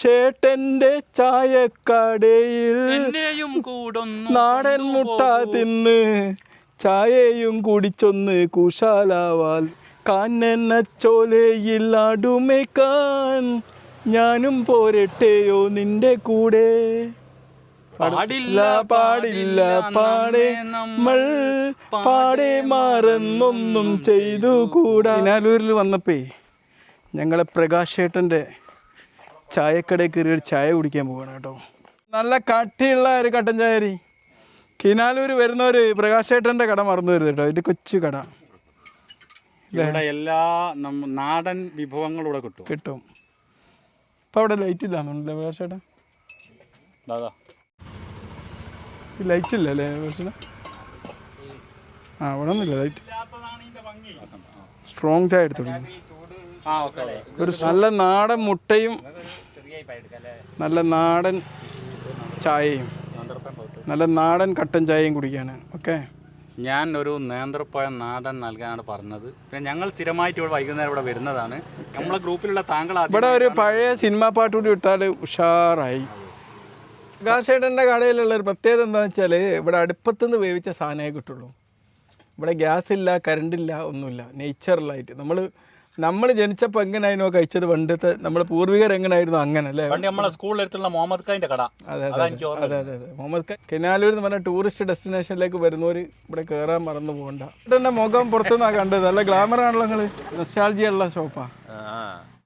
ഷേട്ടന്റെ ചായക്കടയിൽ നാടൻ മുട്ട തിന്ന് ചായയും കുടിച്ചൊന്ന് കുശാലാവാൽ കാനനച്ചോലയിൽ അടുമേക്കാൻ ഞാനും പോരട്ടെയോ നിന്റെ കൂടെ. പാടില്ല പാടില്ല പാടെ നമ്മൾ പാടെ മാറുന്നൊന്നും ചെയ്തു കൂടാ. കിനാലൂരിൽ വന്നപ്പേ ഞങ്ങളെ പ്രകാശേട്ടൻ്റെ ചായക്കടയിൽ കയറി ഒരു ചായ കുടിക്കാൻ പോവാണ് കേട്ടോ. നല്ല കട്ടിയുള്ള ഒരു കട്ടൻ ചായരി. കിനാലൂർ വരുന്നവർ പ്രകാശേട്ടൻ്റെ കട മറന്നു വരുന്നത് കേട്ടോ. ഇതിൻ്റെ കൊച്ചു കട. എല്ലാ നാടൻ വിഭവങ്ങളും ഇവിടെ കിട്ടും. ഇപ്പം അവിടെ ലൈറ്റ് ഇല്ലാന്നുണ്ടല്ലേ പ്രകാശേട്ടൻ? ലൈറ്റ് ഇല്ല അല്ലേ പ്രകാശേട്ടൻ? അവിടെ ഒന്നുമില്ല ലൈറ്റ്. സ്ട്രോങ് ചായ എടുത്തു. ഒരു നല്ല നാടൻ മുട്ടയും നല്ല നാടൻ ചായയും നല്ല നാടൻ കട്ടൻ ചായയും കുടിക്കാണ്. ഓക്കെ, ഞാൻ ഒരു നേന്ത്രപ്പഴം നാടൻ നൽകാനാണ് പറഞ്ഞത്. പിന്നെ ഞങ്ങൾ സ്ഥിരമായിട്ട് ഇവിടെ വൈകുന്നേരം ഇവിടെ വരുന്നതാണ്. നമ്മളെ ഗ്രൂപ്പിലുള്ള താങ്കൾ ഇവിടെ ഒരു പഴയ സിനിമാ പാട്ട് കൂടി വിട്ടാൽ ഉഷാറായി. പ്രകാശേട്ടൻ്റെ കടയിലുള്ള ഒരു പ്രത്യേകത എന്താണെന്ന് വെച്ചാൽ ഇവിടെ അടുപ്പത്തുനിന്ന് വേവിച്ച സാധനമേ കിട്ടുള്ളൂ. ഇവിടെ ഗ്യാസ് ഇല്ല, കറണ്ടില്ല, ഒന്നുമില്ല. നേച്ചറലായിട്ട് നമ്മൾ ജനിച്ചപ്പോൾ എങ്ങനെയായിരുന്നു കഴിച്ചത് പണ്ടത്തെ നമ്മുടെ പൂർവികർ എങ്ങനെയായിരുന്നു അങ്ങനെ അല്ലേ? നമ്മളെ സ്കൂളിലെടുത്തുള്ള മുഹമ്മദ് ഖാന്റെ കട. അതെ അതെ അതെ മുഹമ്മദ് ഖാൻ. കിനാലൂർ എന്ന് പറഞ്ഞ ടൂറിസ്റ്റ് ഡെസ്റ്റിനേഷനിലേക്ക് വരുന്നവർ ഇവിടെ കയറാൻ മറന്നു പോകണ്ട. എൻ്റെ മുഖം പുറത്തുനിന്നാണ് കണ്ടത്. നല്ല ഗ്ലാമറാണല്ലോ നിങ്ങൾ. നൊസ്റ്റാൾജിയുള്ള ഷോപ്പാ.